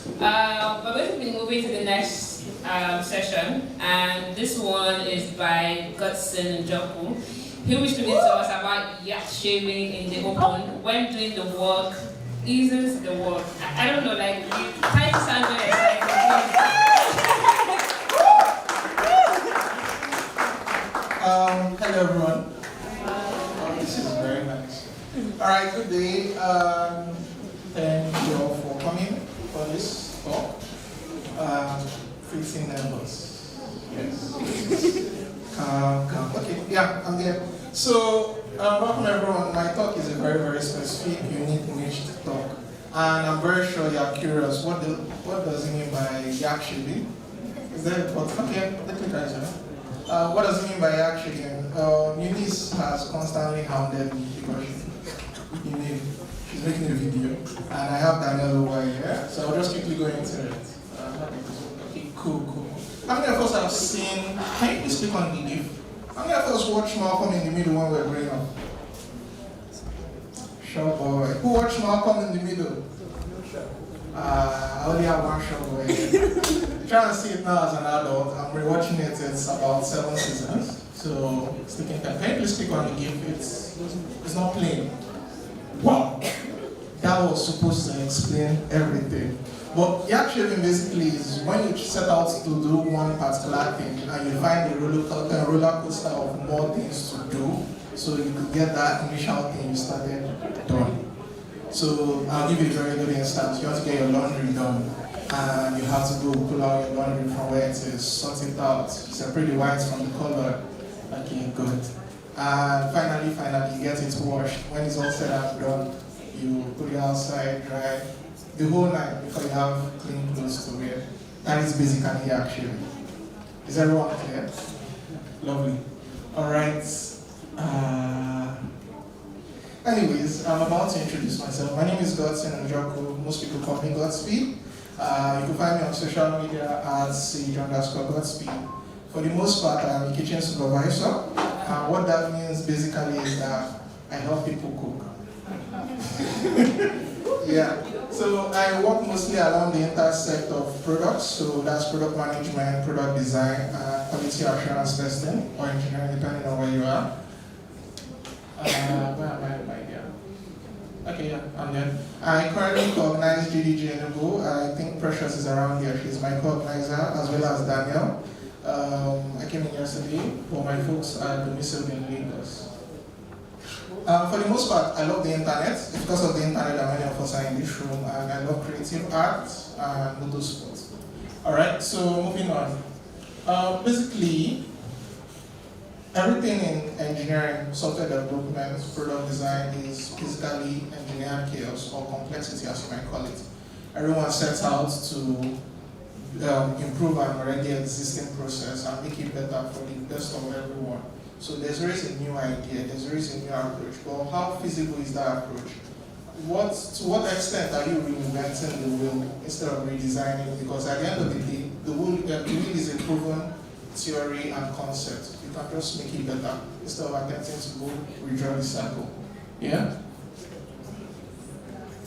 We're going to be moving to the next session, and this one is by Godson Njoku. He will speak to us about yak shaving in the open when doing the work. Isn't the work? I don't know, like, you try to sound very excited. Hello everyone. This is very nice. Alright, good day. Thank you all for coming for this talk. Fixing numbers. Yes. Okay, yeah, I'm there. So, welcome everyone. My talk is a very, very specific, unique niche talk. And I'm very sure you're curious, what does it mean by yak shaving? Is there what? Okay, let me try to. What does it mean by yak shaving? Eunice has constantly hounded me because she's making a video, and I have Daniel over here, so I'll just quickly go into it. Okay, cool. How many of us have seen, can you please click on the GIF? How many of us watched Malcolm in the Middle when we were growing up? Sure boy. Who watched Malcolm in the Middle? I only have one show boy. I'm trying to see it now as an adult. I'm rewatching it. It's about 7 seasons. So it's taking time. Can you please click on the GIF? It's not playing. Wow. That was supposed to explain everything. But yak shaving basically is when you set out to do one particular thing and you find a roller coaster of more things to do, so you could get that initial thing you started done. So I'll give you a very good instance. You want to get your laundry done, and you have to go pull out your laundry from where it is, sort it out, separate the whites from the color. Okay, good. And finally, you get it washed. When it's all set up, done, you put it outside, dry, the whole night before you have clean clothes to wear. That is basically yak shaving. Is everyone clear? Lovely. All right. Anyways, I'm about to introduce myself. My name is Godson Njoku. Most people call me Godspeed. You can find me on social media as Sage_Godspeed. For the most part, I'm a kitchen supervisor. What that means basically is that I help people cook. Yeah. So I work mostly along the intersect of products. So that's product management, product design, quality assurance testing, or engineering, depending on where you are. Where am I here? Okay, yeah, I'm there. I currently co-organize GDG Enugu. I think Precious is around here. She's my co-organizer, as well as Daniel. I came in yesterday, but my folks are domiciled in Lagos. For the most part, I love the internet. It's because of the internet that many of us are in this room, and I love creative art and motorsports. Alright, so moving on. Basically, everything in engineering, software development, product design is basically engineering chaos or complexity, as you might call it. Everyone sets out to improve an already existing process and make it better for the best of everyone. So there's always a new idea, there's always a new approach, but how feasible is that approach? To what extent are you reinventing the wheel instead of redesigning? Because at the end of the day, the wheel is a proven theory and concept. You can just make it better instead of attempting to go redraw the cycle. Yeah?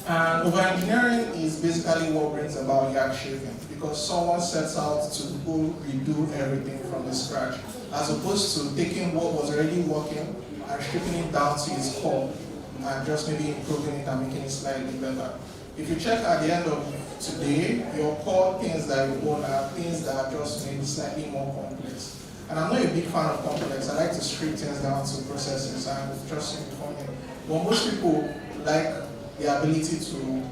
And over-engineering is basically what brings about yak shaving, because someone sets out to go redo everything from the scratch, as opposed to taking what was already working and stripping it down to its core and just maybe improving it and making it slightly better. If you check at the end of today, your core things that you own are things that are just maybe slightly more complex. And I'm not a big fan of complex. I like to strip things down to processes and just simplify it. But most people like the ability to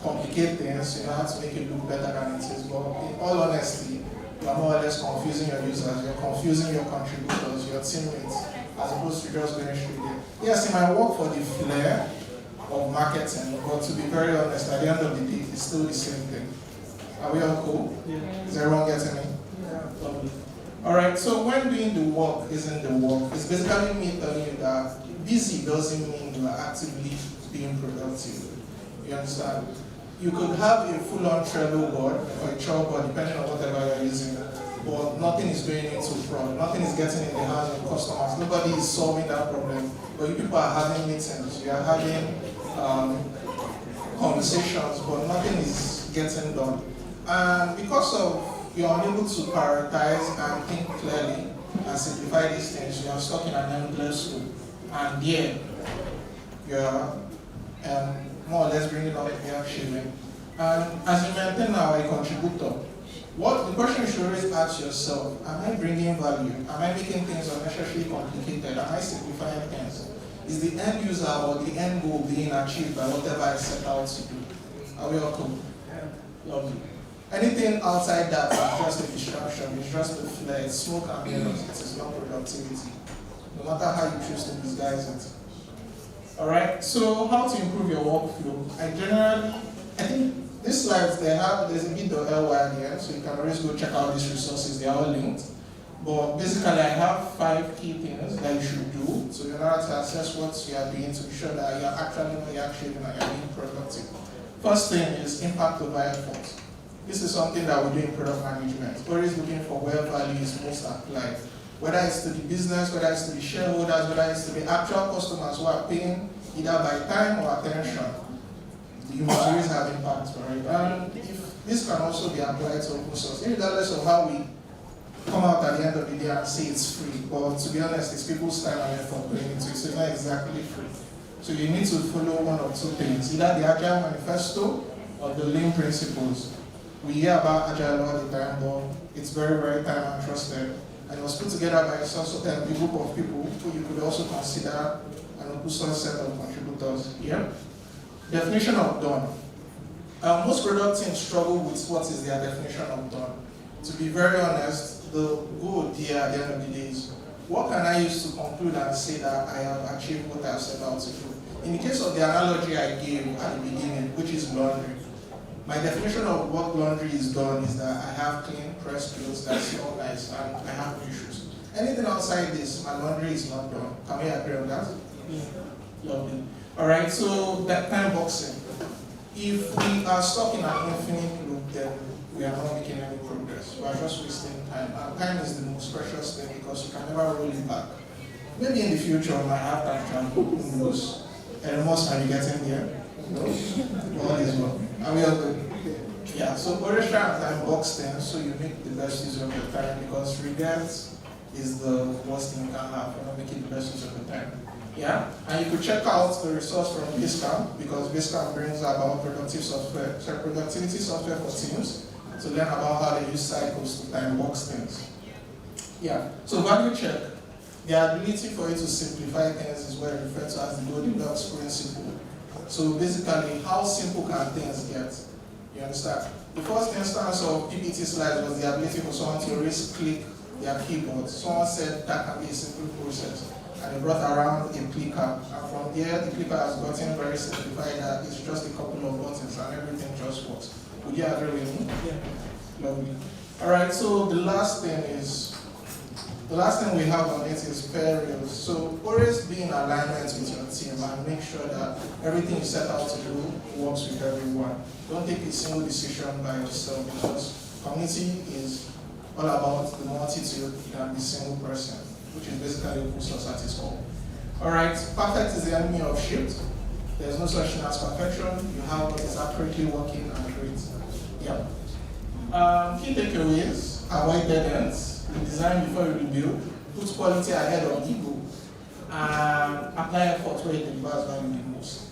complicate things, how to make it look better than it is. But in all honesty, you're more or less confusing your users, you're confusing your contributors, your teammates, as opposed to just going straight there. Yes, it might work for the flair of marketing, but to be very honest, at the end of the day, it's still the same thing. Are we all cool? Yeah. Is everyone getting me? Yeah. Lovely. Alright, so when doing the work isn't the work, it's basically me telling you that busy doesn't mean you are actively being productive. You understand? You could have a full-on Trello board or a chalkboard, depending on whatever you're using, but nothing is going into fraud. Nothing is getting in the hands of customers. Nobody is solving that problem. But you people are having meetings, you are having conversations, but nothing is getting done. And because of you're unable to prioritize and think clearly and simplify these things, you are stuck in an endless loop. And yeah, you're more or less bringing up the achievement. And as you maintain now a contributor, what the question you should always ask yourself, am I bringing value? Am I making things unnecessarily complicated? Am I simplifying things? Is the end user or the end goal being achieved by whatever I set out to do? Are we all cool? Lovely. Anything outside that is just a distraction, it's just a flare, it's smoke and mirrors, it is not productivity. No matter how you choose to disguise it. Alright, so how to improve your workflow? I think these slides, there's a bit of LY at the end, so you can always go check out these resources, they are all linked. But basically, I have 5 key things that you should do, so in order to assess what you are doing to be sure that you're actually what you're achieving and you're being productive. First thing is impact over effort. This is something that we do in product management. Always looking for where value is most applied. Whether it's to the business, whether it's to the shareholders, whether it's to the actual customers who are paying either by time or attention. You must always have impact, right? And if this can also be applied to open source, regardless of how we come out at the end of the day and say it's free. But to be honest, it's people's time and effort going into it, so it's not exactly free. So you need to follow one or two things, either the Agile Manifesto or the Lean Principles. We hear about Agile all the time, but it's very, very time and trusted. And it was put together by a group of people who you could also consider an open source set of contributors. Yeah? Definition of done. Most product teams struggle with what is their definition of done. To be very honest, the goal here at the end of the day is, what can I use to conclude and say that I have achieved what I have set out to do? In the case of the analogy I gave at the beginning, which is laundry, my definition of what laundry is done is that I have clean, pressed clothes that smell nice and I have no issues. Anything outside this, my laundry is not done. Can we agree on that? Yeah. Lovely. Alright, so that time boxing. If we are stuck in an infinite loop, then we are not making any progress. We are just wasting time. And time is the most precious thing because you can never roll it back. Maybe in the future, I might have time travel, who knows? And most might be getting here. No? All is well. And we are good. Yeah, so always try and time box things so you make the best use of your time, because regret is the worst thing you can have for not making the best use of your time. Yeah, and you could check out the resource from Basecamp, because Basecamp brings about productivity software for teams to learn about how they use cycles to time box things. Yeah, so value check. The ability for you to simplify things is what I refer to as the Goldilocks principle. So basically, how simple can things get? You understand? The first instance of PPT slides was the ability for someone to always click their keyboard. Someone said that can be a simple process. And they brought around a clicker. And from there, the clicker has gotten very simplified that it's just a couple of buttons and everything just works. Would you agree with me? Yeah. Lovely. Alright, so the last thing we have on it is fair reels. So always be in alignment with your team and make sure that everything you set out to do works with everyone. Don't take a single decision by yourself, because community is all about the multitude than the single person, which is basically open source at its core. Alright, perfect is the enemy of shift. There's no such thing as perfection. You have what is accurately working and great. Yeah. Key takeaways: avoid dead ends. Design before you rebuild, put quality ahead of ego, and apply effort where it delivers value the most.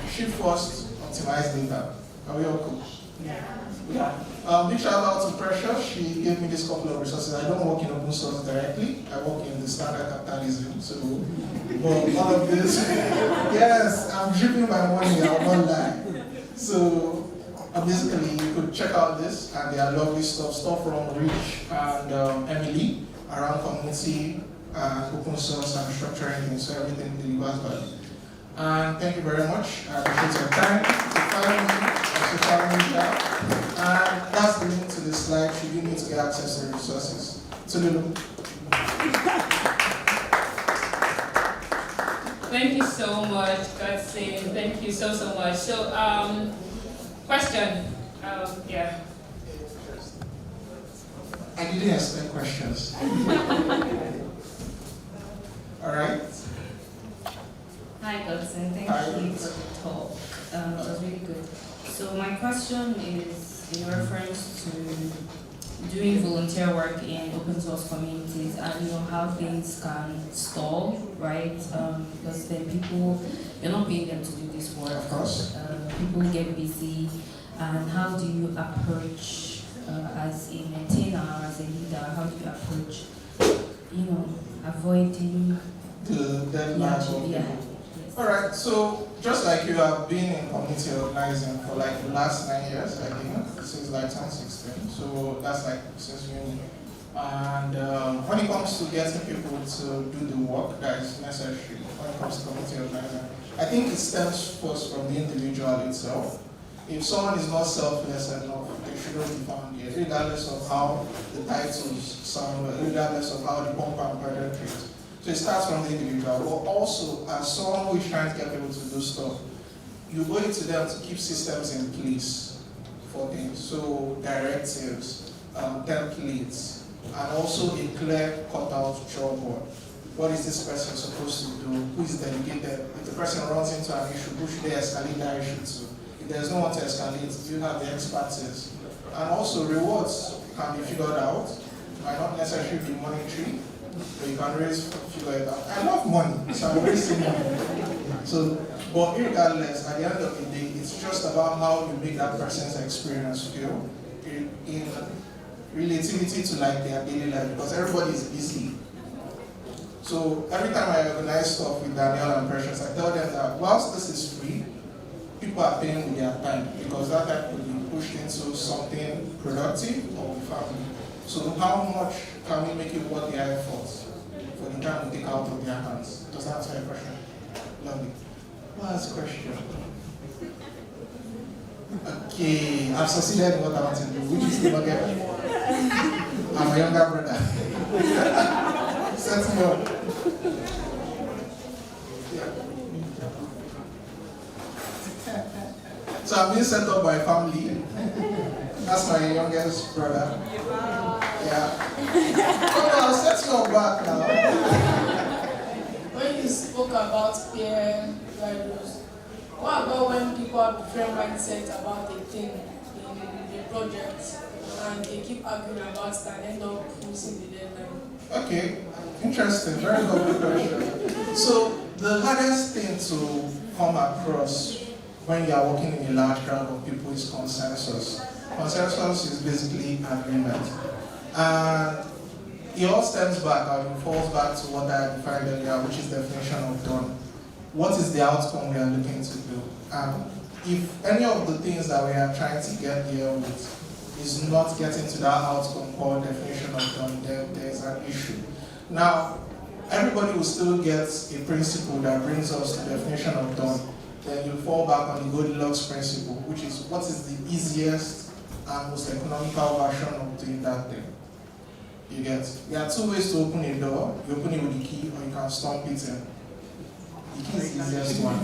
Shift first, optimize data. Are we all cool? Yeah. Big shout out to Precious. She gave me this couple of resources. I don't work in open source directly. I work in the standard capitalism. So, but all of this, yes, I'm dripping my money. I won't lie. So. Basically, you could check out this, and they are lovely stuff from Rich and Emily around community and open source and structuring things, so everything delivers value. And thank you very much. I appreciate your time. So follow me on social media. And that's the link to the slide should you need to get access to the resources. Tululu. Thank you so much, Godson. Thank you so much. So, question. Yeah. I didn't expect questions. All right. Hi, Godson. Thank you for the talk. It was really good. So my question is in reference to doing volunteer work in open source communities, and how things can stall, right? Because then you're not paying them to do this work. Of course. People get busy, and how do you approach as a maintainer, as a leader? How do you approach, avoiding the deadlines of yeah. people? All right, so just like you have been in community organizing for like the last 9 years, I think, since like 2016. So that's like since uni. And when it comes to getting people to do the work that is necessary when it comes to community organizing, I think it stems first from the individual itself. If someone is not selfless enough, they shouldn't be found here, regardless of how the titles sound, regardless of how the pump and pedal treats. So it starts from the individual, but also as someone who is trying to get people to do stuff, you owe it to them to keep systems in place for things. So directives, templates, and also a clear cut-out job board. What is this person supposed to do? Who is dedicated? If the person runs into an issue, who should they escalate that issue to? If there's no one to escalate, you have the expertise. And also rewards can be figured out. Might not necessarily be monetary, but you can figure it out. I love money, so I'm wasting money. So, but regardless, at the end of the day, it's just about how you make that person's experience feel in relativity to like their daily life, because everybody is busy. So every time I organize stuff with Daniel and Precious, I tell them that whilst this is free, people are paying with their time, because that time could be pushed into something productive or family. So how much can we make it worth their efforts for the time to take out of their hands? Does that answer your question? Lovely. Last question. Okay, I've succeeded in what I want to do, which is to get I'm a younger brother. Set me up. Yeah. So I've been set up by family. That's my youngest brother. Yeah. Oh, I'll set you up back now. When you spoke about peer values, what about when people have different mindset about a thing in a project and they keep arguing about it and end up missing the deadline? Okay, interesting, very lovely question. So the hardest thing to come across when you are working in a large crowd of people is consensus. Consensus is basically agreement. And it all stems back, or it falls back to what I defined earlier, which is definition of done. What is the outcome we are looking to do? And if any of the things that we are trying to get here with is not getting to that outcome called definition of done, then there is an issue. Now, everybody will still get a principle that brings us to definition of done. Then you fall back on the Goldilocks principle, which is what is the easiest and most economical version of doing that thing. You get? There are two ways to open a door. You open it with the key, or you can stomp it in. The key is the easiest one.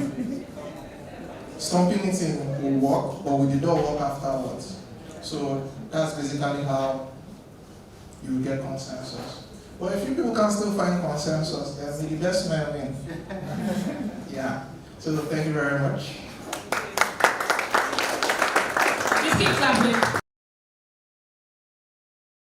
Stomping it in will work, but with the door work afterwards. So that's basically how you get consensus. But if you people can still find consensus, then may the best man win. Yeah. So thank you very much. Just keep clapping.